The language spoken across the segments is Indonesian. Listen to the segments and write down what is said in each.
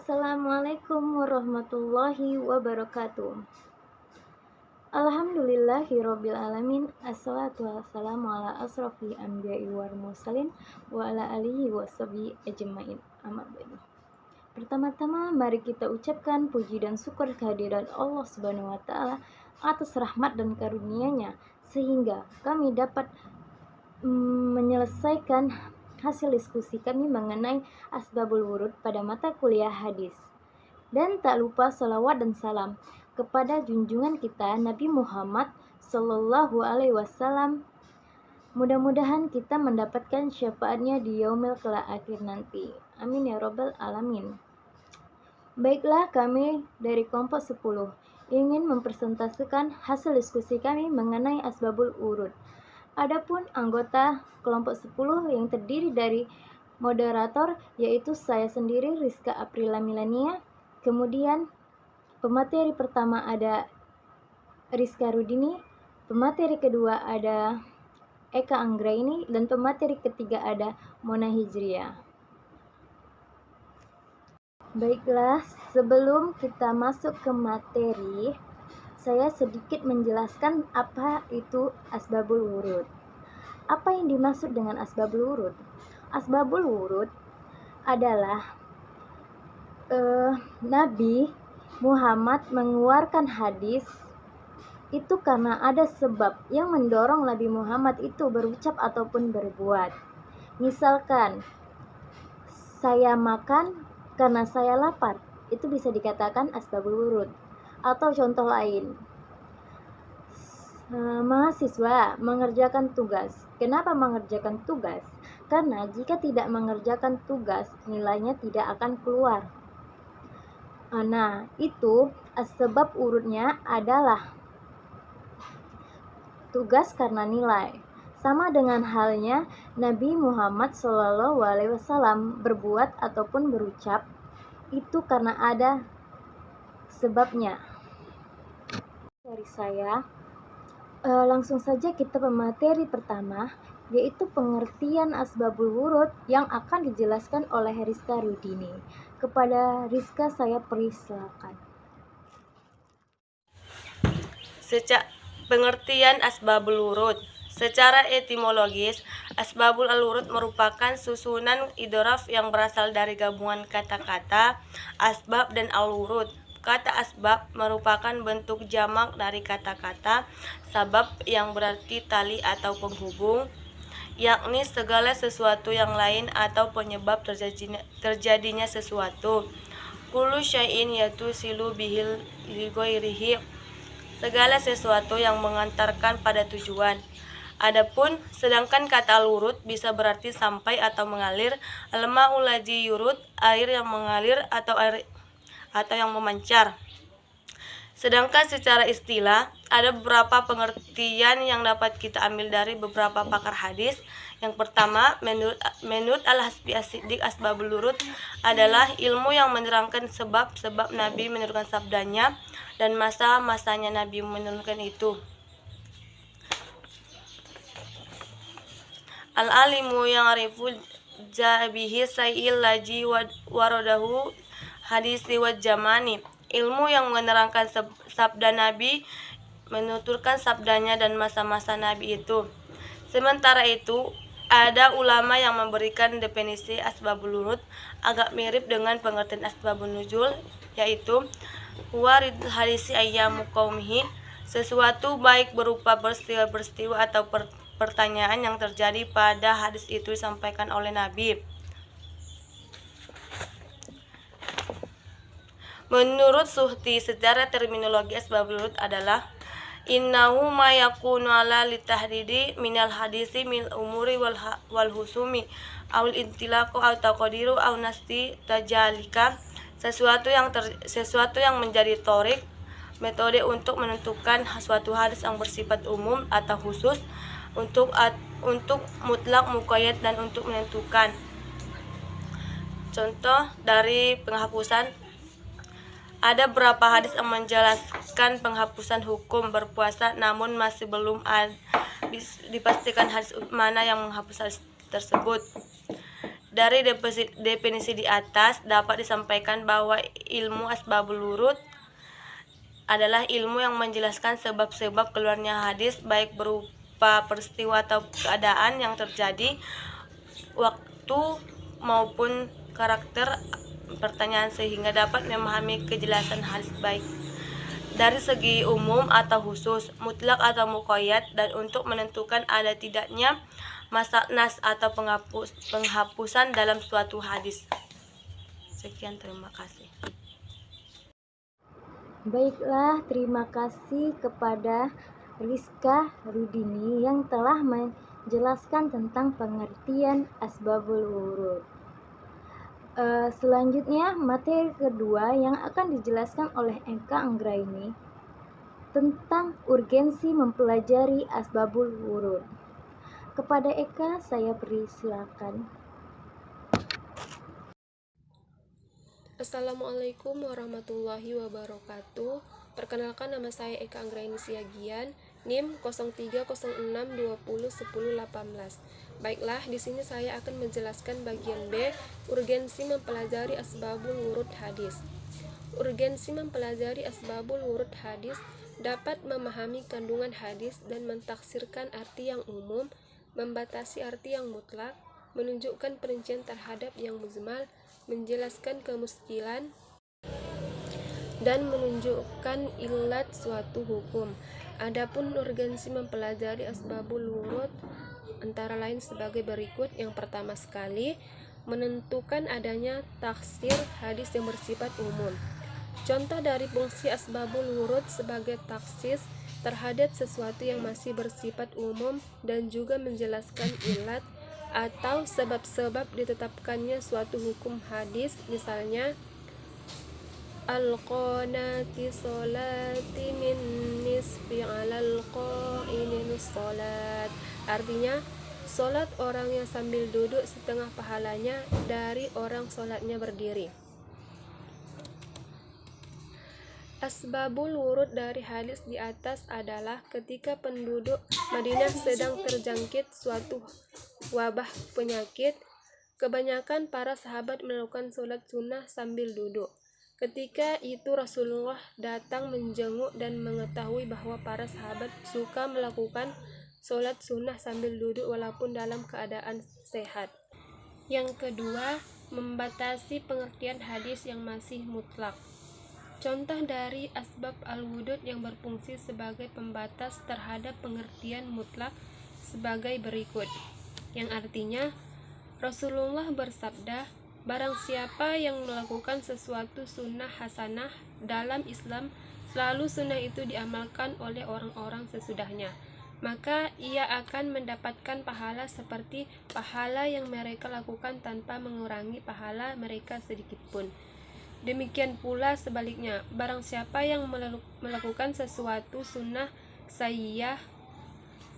Assalamualaikum warahmatullahi wabarakatuh. Alhamdulillahirabbil alamin. Assalatu wassalamu ala asrofil anbiya'i wal mursalin wa ala alihi washabihi ajmain. Amma ba'du. Pertama-tama mari kita ucapkan puji dan syukur kehadirat Allah Subhanahu wa taala atas rahmat dan karunia-Nya sehingga kami dapat menyelesaikan hasil diskusi kami mengenai asbabul wurud pada mata kuliah hadis. Dan tak lupa salawat dan salam kepada junjungan kita Nabi Muhammad Sallallahu Alaihi Wasallam. Mudah-mudahan kita mendapatkan syafaatnya di yaumil akhir nanti. Amin ya robbal alamin. Baiklah, kami dari kelompok 10 ingin mempresentasikan hasil diskusi kami mengenai asbabul urud. Adapun anggota kelompok 10 yang terdiri dari moderator yaitu saya sendiri Rizka Aprila Milania, kemudian pemateri pertama ada Rizka Rudini, pemateri kedua ada Eka Anggraini, dan pemateri ketiga ada Mona Hijriah. Baiklah, sebelum kita masuk ke materi, saya sedikit menjelaskan apa itu asbabul wurud. Apa yang dimaksud dengan asbabul wurud? Asbabul wurud adalah Nabi Muhammad mengeluarkan hadis itu karena ada sebab yang mendorong Nabi Muhammad itu berucap ataupun berbuat. Misalkan, saya makan karena saya lapar, itu bisa dikatakan asbabul wurud. Atau contoh lain, mahasiswa mengerjakan tugas. Kenapa mengerjakan tugas? Karena jika tidak mengerjakan tugas, nilainya tidak akan keluar. Nah, itu sebab urutnya adalah tugas karena nilai. Sama dengan halnya Nabi Muhammad SAW berbuat ataupun berucap itu karena ada sebabnya. Dari saya, langsung saja kita ke materi pertama, yaitu pengertian asbabul wurud yang akan dijelaskan oleh Rizka Rudini. Kepada Rizka saya persilakan. Pengertian asbabul wurud. Secara etimologis, asbabul al-wurud merupakan susunan idrof yang berasal dari gabungan kata-kata asbab dan al-wurud. Kata asbab merupakan bentuk jamak dari kata-kata sabab yang berarti tali atau penghubung, yakni segala sesuatu yang lain atau penyebab terjadinya sesuatu. Kullu syai'in yatusilu bihil lighairihi, segala sesuatu yang mengantarkan pada tujuan. Adapun sedangkan kata al-wurud bisa berarti sampai atau mengalir, al-ma'ul ladzi yurud, air yang mengalir atau yang memancar. Sedangkan secara istilah ada beberapa pengertian yang dapat kita ambil dari beberapa pakar hadis. Yang pertama, menurut Al-Hasbi As-Siddiq, asbabul wurud adalah ilmu yang menerangkan sebab-sebab Nabi menurunkan sabdanya dan masa-masanya Nabi menurunkan itu. Al-alimu yang arifu jabihi sayil laji waradahu hadisi wa jamani, ilmu yang menerangkan sabda Nabi, menuturkan sabdanya dan masa-masa Nabi itu. Sementara itu, ada ulama yang memberikan definisi asbabul wurud agak mirip dengan pengertian asbabun nuzul, yaitu warid hadisi ayyamu qaumihi, sesuatu baik berupa peristiwa-peristiwa atau pertanyaan yang terjadi pada hadis itu disampaikan oleh Nabi. Menurut Suhti, secara terminologi asbabul wurud adalah innahu ma yakunu ala litahdidi minal hadisi mil umuri wal husumi awil intilaqu aw taqdiru aw nasti tajalika, sesuatu yang menjadi torik, metode untuk menentukan suatu hadis yang bersifat umum atau khusus, untuk mutlak, muqayyad, dan untuk menentukan. Contoh dari penghapusan, ada beberapa hadis yang menjelaskan penghapusan hukum berpuasa, namun masih belum dipastikan hadis mana yang menghapus hadis tersebut. Dari definisi di atas dapat disampaikan bahwa ilmu asbabul wurud adalah ilmu yang menjelaskan sebab-sebab keluarnya hadis, baik berupa peristiwa atau keadaan yang terjadi, waktu maupun karakter pertanyaan, sehingga dapat memahami kejelasan hadis baik dari segi umum atau khusus, mutlak atau muqayyad, dan untuk menentukan ada tidaknya nas atau penghapusan dalam suatu hadis. Sekian, terima kasih. Baiklah, terima kasih kepada Rizka Rudini yang telah menjelaskan tentang pengertian asbabul wurud. Selanjutnya, materi kedua yang akan dijelaskan oleh Eka Anggraini tentang urgensi mempelajari asbabul wurud. Kepada Eka, saya beri silakan. Assalamualaikum warahmatullahi wabarakatuh. Perkenalkan, nama saya Eka Anggraini Siagian, NIM 0306201018. Baiklah, di sini saya akan menjelaskan bagian B, urgensi mempelajari asbabul wurud hadis. Urgensi mempelajari asbabul wurud hadis dapat memahami kandungan hadis dan mentaksirkan arti yang umum, membatasi arti yang mutlak, menunjukkan perincian terhadap yang mujmal, menjelaskan kemuskilan, dan menunjukkan ilat suatu hukum. Adapun urgensi mempelajari asbabul wurud antara lain sebagai berikut. Yang pertama sekali, menentukan adanya taksir hadis yang bersifat umum. Contoh dari fungsi asbabul wurud sebagai taksis terhadap sesuatu yang masih bersifat umum dan juga menjelaskan ilat atau sebab-sebab ditetapkannya suatu hukum hadis. Misalnya, al-qanati sholati min nisfi alal qa'inin sholat, artinya sholat orang yang sambil duduk setengah pahalanya dari orang sholatnya berdiri. Asbabul wurud dari hadis di atas adalah ketika penduduk Madinah sedang terjangkit suatu wabah penyakit, kebanyakan para sahabat melakukan sholat sunnah sambil duduk. Ketika itu Rasulullah datang menjenguk dan mengetahui bahwa para sahabat suka melakukan sholat sunnah sambil duduk walaupun dalam keadaan sehat. Yang kedua, membatasi pengertian hadis yang masih mutlak. Contoh dari asbab al-wudud yang berfungsi sebagai pembatas terhadap pengertian mutlak sebagai berikut, yang artinya Rasulullah bersabda, barang siapa yang melakukan sesuatu sunnah hasanah dalam Islam, selalu sunnah itu diamalkan oleh orang-orang sesudahnya, maka ia akan mendapatkan pahala seperti pahala yang mereka lakukan tanpa mengurangi pahala mereka sedikitpun. Demikian pula sebaliknya, barang siapa yang melakukan sesuatu sunnah sayyah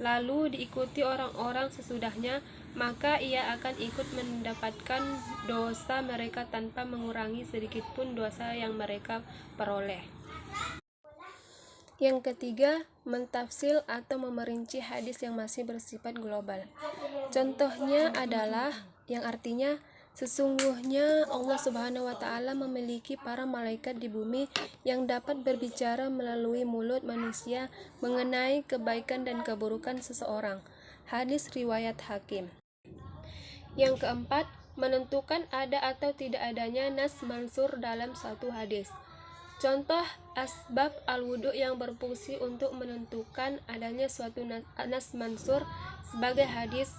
lalu diikuti orang-orang sesudahnya, maka ia akan ikut mendapatkan dosa mereka tanpa mengurangi sedikitpun dosa yang mereka peroleh. Yang ketiga, mentafsil atau memerinci hadis yang masih bersifat global. Contohnya adalah yang artinya, sesungguhnya Allah Subhanahu wa Ta'ala memiliki para malaikat di bumi yang dapat berbicara melalui mulut manusia mengenai kebaikan dan keburukan seseorang. Hadis riwayat Hakim. Yang keempat, menentukan ada atau tidak adanya nas mansur dalam suatu hadis. Contoh asbab al-wudu yang berfungsi untuk menentukan adanya suatu nas mansur sebagai hadis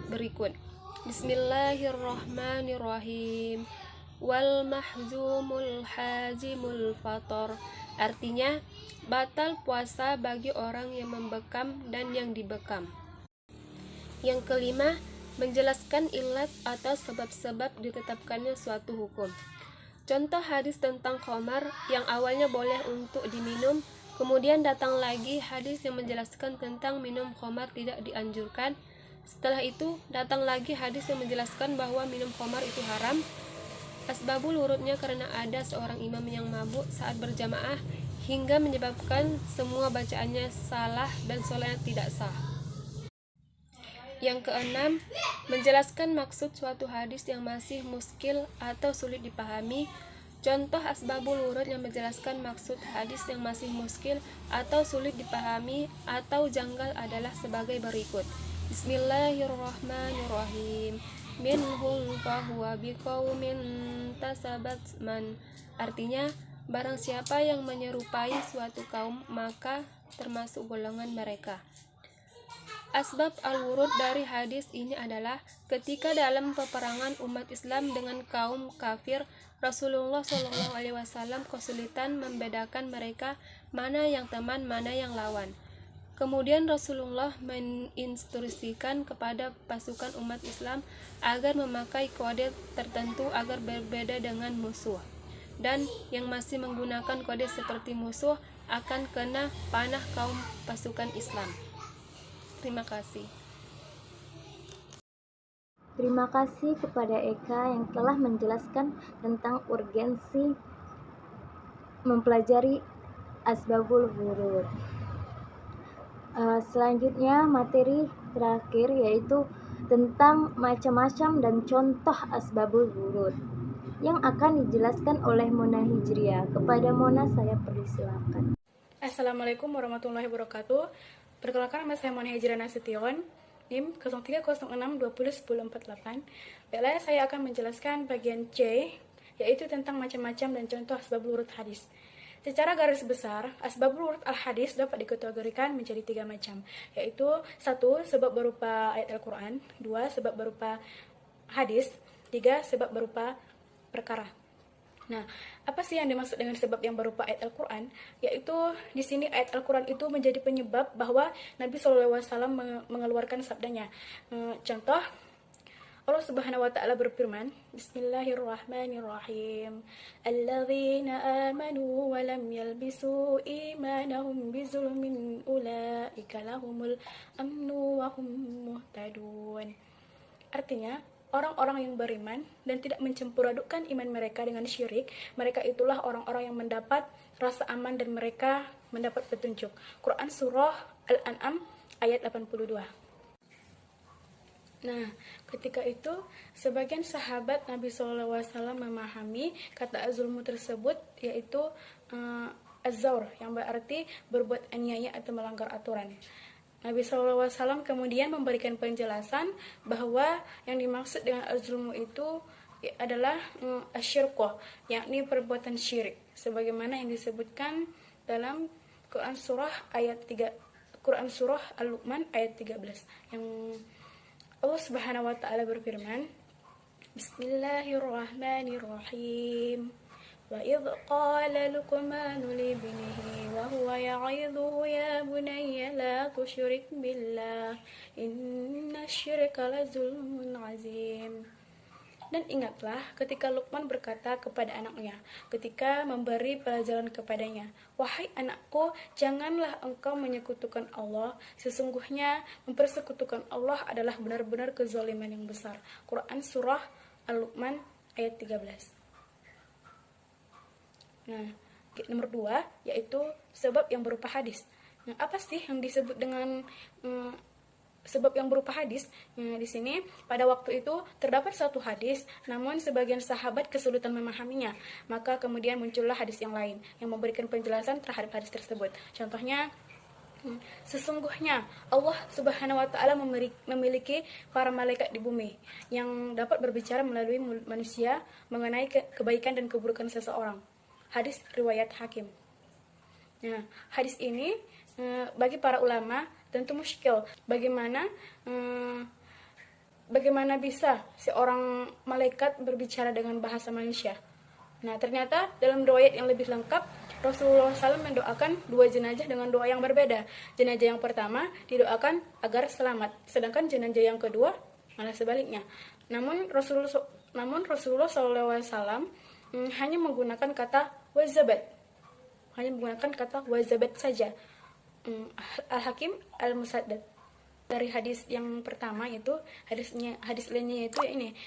berikut. Bismillahirrahmanirrahim. Wal mahzumul hajimul fator, artinya batal puasa bagi orang yang membekam dan yang dibekam. Yang kelima, menjelaskan ilat atau sebab-sebab ditetapkannya suatu hukum. Contoh hadis tentang khamar yang awalnya boleh untuk diminum, kemudian datang lagi hadis yang menjelaskan tentang minum khamar tidak dianjurkan. Setelah itu datang lagi hadis yang menjelaskan bahwa minum khamar itu haram. Asbabul wurudnya karena ada seorang imam yang mabuk saat berjamaah hingga menyebabkan semua bacaannya salah dan sholatnya tidak sah. Yang keenam, menjelaskan maksud suatu hadis yang masih muskil atau sulit dipahami. Contoh asbabul wurud yang menjelaskan maksud hadis yang masih muskil atau sulit dipahami atau janggal adalah sebagai berikut. Bismillahirrahmanirrahim. Minhum fahuwa biqaumin tasabat man. Artinya, barang siapa yang menyerupai suatu kaum, maka termasuk golongan mereka. Asbab al-wurud dari hadis ini adalah ketika dalam peperangan umat Islam dengan kaum kafir, Rasulullah SAW kesulitan membedakan mereka mana yang teman, mana yang lawan. Kemudian Rasulullah menginstruksikan kepada pasukan umat Islam agar memakai kode tertentu agar berbeda dengan musuh. Dan yang masih menggunakan kode seperti musuh akan kena panah kaum pasukan Islam. Terima kasih. Terima kasih kepada Eka yang telah menjelaskan tentang urgensi mempelajari asbabul wurud. Selanjutnya materi terakhir yaitu tentang macam-macam dan contoh asbabul wurud yang akan dijelaskan oleh Mona Hijriah. Kepada Mona saya persilakan. Assalamualaikum warahmatullahi wabarakatuh. Perkenalkan, nama saya Mona Hijriah Nasution, NIM 0306201048. Baiklah, saya akan menjelaskan bagian C, yaitu tentang macam-macam dan contoh asbabul wurud hadis. Secara garis besar, asbabul wurud al-hadis dapat dikategorikan menjadi 3 macam, yaitu 1. Sebab berupa ayat Al-Quran, 2. Sebab berupa hadis, 3. Sebab berupa perkara. Nah, apa sih yang dimaksud dengan sebab yang berupa ayat Al-Quran? Yaitu di sini ayat Al-Quran itu menjadi penyebab bahwa Nabi SAW mengeluarkan sabdanya. Contoh, Allah Subhanahu wa taala berfirman, Bismillahirrahmanirrahim. Alladzina amanu wa lam yalbisu imanahum bizulmin ulaika lahumul amnu wa hum muhtadun. Artinya, orang-orang yang beriman dan tidak mencampur adukkan iman mereka dengan syirik, mereka itulah orang-orang yang mendapat rasa aman dan mereka mendapat petunjuk. Quran Surah Al-An'am ayat 82. Nah, ketika itu sebagian sahabat Nabi SAW memahami kata az-zulmu tersebut yaitu az-zaur, yang berarti berbuat aniaya atau melanggar aturan. Nabi SAW kemudian memberikan penjelasan bahwa yang dimaksud dengan az-zulmu itu adalah asyirqah, yakni perbuatan syirik, sebagaimana yang disebutkan dalam Quran Surah Al-Luqman ayat 13, yang Allah Subhanahu wa taala berfirman, Bismillahirrahmanirrahim. Wa idh qala Luqmanu li ibnihi wa huwa ya'idhuhu ya bunayya la tusyrik billah inna syirka la zulmun azim. Dan ingatlah ketika Luqman berkata kepada anaknya ketika memberi pelajaran kepadanya, wahai anakku, janganlah engkau menyekutukan Allah, sesungguhnya mempersekutukan Allah adalah benar-benar kezaliman yang besar. Quran Surah Al-Luqman ayat 13. Nah, nomor 2 yaitu sebab yang berupa hadis. Nah, apa sih yang disebut dengan sebab yang berupa hadis? Nah, di sini pada waktu itu terdapat satu hadis, namun sebagian sahabat kesulitan memahaminya. Maka kemudian muncullah hadis yang lain yang memberikan penjelasan terhadap hadis tersebut. Contohnya, sesungguhnya Allah Subhanahu wa taala memiliki para malaikat di bumi yang dapat berbicara melalui mulut manusia mengenai kebaikan dan keburukan seseorang. Hadis riwayat Hakim. Nah, hadis ini bagi para ulama tentu muskil. Bagaimana bisa seorang malaikat berbicara dengan bahasa manusia? Nah, ternyata dalam riwayat yang lebih lengkap, Rasulullah SAW mendoakan 2 jenazah dengan doa yang berbeda. Jenazah yang pertama didoakan agar selamat, sedangkan jenazah yang kedua malah sebaliknya. Namun Rasulullah SAW hanya menggunakan kata wazabat, saja. Al-Hakim Al-Musaddad. Dari hadis yang pertama itu hadis lainnya itu ini,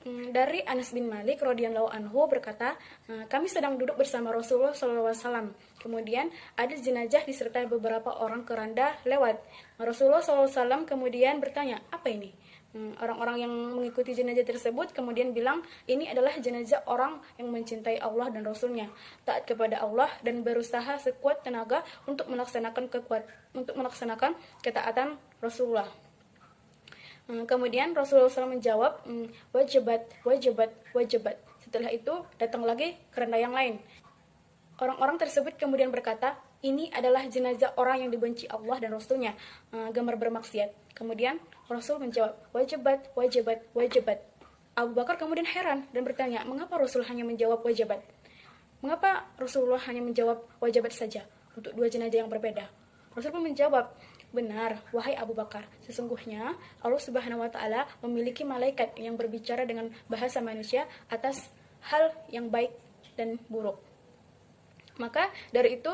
Dari Anas bin Malik radhiyallahu anhu berkata, kami sedang duduk bersama Rasulullah SAW. Kemudian ada jenazah disertai beberapa orang keranda lewat. Rasulullah SAW kemudian bertanya, apa ini? Orang-orang yang mengikuti jenazah tersebut kemudian bilang, ini adalah jenazah orang yang mencintai Allah dan Rasulnya, taat kepada Allah dan berusaha sekuat tenaga untuk melaksanakan ketaatan Rasulullah. Kemudian Rasulullah SAW menjawab, wajibat, wajibat, wajibat. Setelah itu datang lagi keranda yang lain. Orang-orang tersebut kemudian berkata, ini adalah jenazah orang yang dibenci Allah dan Rasulnya, gemar bermaksiat. Kemudian Rasul menjawab, wajibat, wajibat, wajibat. Abu Bakar kemudian heran dan bertanya, mengapa Rasul hanya menjawab wajibat? Mengapa Rasulullah hanya menjawab wajibat saja untuk dua jenazah yang berbeda? Rasul pun menjawab, benar, wahai Abu Bakar, sesungguhnya Allah Subhanahu wa Ta'ala memiliki malaikat yang berbicara dengan bahasa manusia atas hal yang baik dan buruk. Maka dari itu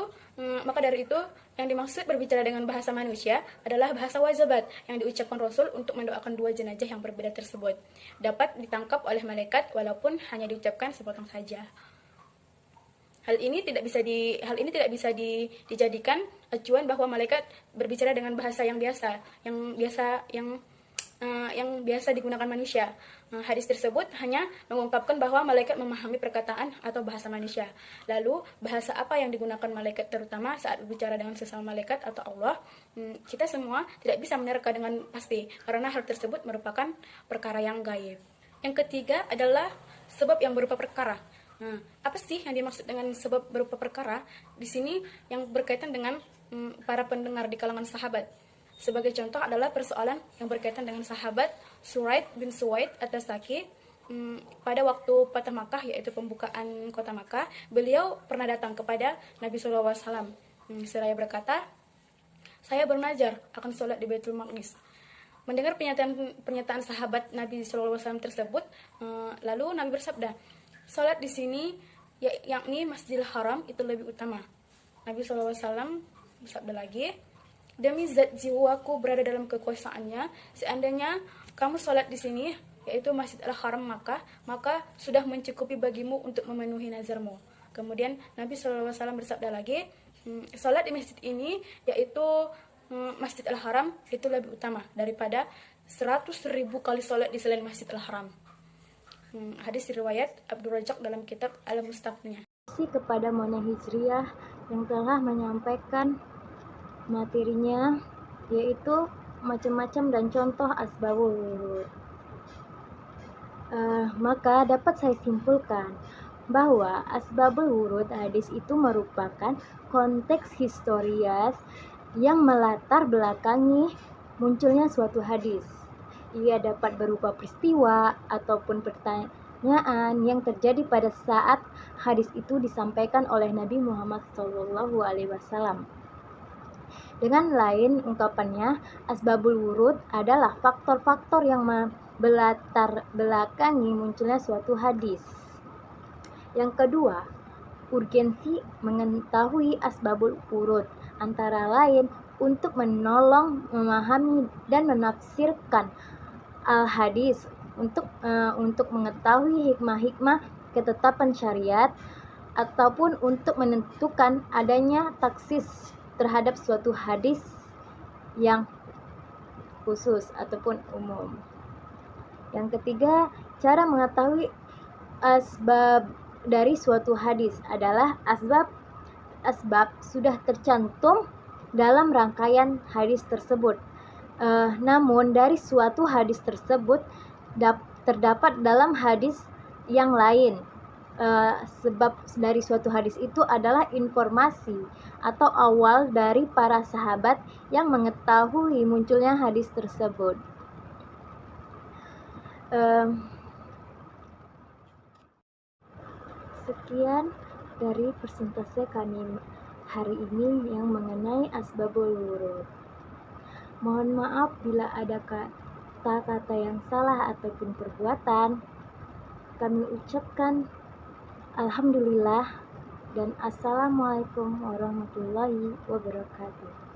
yang dimaksud berbicara dengan bahasa manusia adalah bahasa wajibat yang diucapkan Rasul untuk mendoakan dua jenazah yang berbeda tersebut. Dapat ditangkap oleh malaikat walaupun hanya diucapkan sepotong saja. Hal ini tidak bisa dijadikan acuan bahwa malaikat berbicara dengan bahasa yang biasa digunakan manusia. Hadis tersebut hanya mengungkapkan bahwa malaikat memahami perkataan atau bahasa manusia. Lalu bahasa apa yang digunakan malaikat terutama saat berbicara dengan sesama malaikat atau Allah, kita semua tidak bisa menerka dengan pasti karena hal tersebut merupakan perkara yang gaib. Yang ketiga adalah sebab yang berupa perkara. Apa sih yang dimaksud dengan sebab berupa perkara? Di sini yang berkaitan dengan para pendengar di kalangan sahabat. Sebagai contoh adalah persoalan yang berkaitan dengan sahabat Suraid bin Suwaid At-Tasaki. Pada waktu Fatah Makkah, yaitu pembukaan kota Makkah, beliau pernah datang kepada Nabi SAW. Seraya berkata, saya bernazar akan sholat di Baitul Maqdis. Mendengar pernyataan sahabat Nabi SAW tersebut, lalu Nabi bersabda, sholat di sini, yakni Masjidil Haram, itu lebih utama. Nabi SAW bersabda lagi, demi zat jiwaku berada dalam kekuasaannya, seandainya kamu sholat di sini, yaitu Masjid Al-Haram Makkah, maka sudah mencukupi bagimu untuk memenuhi nazarmu. Kemudian Nabi SAW bersabda lagi, sholat di masjid ini, yaitu Masjid Al-Haram, itu lebih utama daripada 100.000 kali sholat di selain Masjid Al-Haram. Hadis riwayat Abdul Razak dalam kitab Al-Mustaqniah. Kepada Mona Hijriyah yang telah menyampaikan materinya, yaitu macam-macam dan contoh asbabul wurud. Maka dapat saya simpulkan bahwa asbabul wurud hadis itu merupakan konteks historias yang melatar belakangi munculnya suatu hadis. Ia dapat berupa peristiwa ataupun pertanyaan yang terjadi pada saat hadis itu disampaikan oleh Nabi Muhammad SAW. Dengan lain ungkapannya, asbabul wurud adalah faktor-faktor yang melatar belakangi munculnya suatu hadis. Yang kedua, urgensi mengetahui asbabul wurud antara lain untuk menolong memahami dan menafsirkan al-hadis, untuk mengetahui hikmah-hikmah ketetapan syariat, ataupun untuk menentukan adanya taksis terhadap suatu hadis yang khusus ataupun umum. Yang ketiga, cara mengetahui asbab dari suatu hadis adalah asbab sudah tercantum dalam rangkaian hadis tersebut. Namun dari suatu hadis tersebut terdapat dalam hadis yang lain. Sebab dari suatu hadis itu adalah informasi atau awal dari para sahabat yang mengetahui munculnya hadis tersebut. Sekian dari persentase kami hari ini yang mengenai asbabul wurud. Mohon maaf bila ada kata-kata yang salah ataupun perbuatan. Kami ucapkan alhamdulillah dan assalamualaikum warahmatullahi wabarakatuh.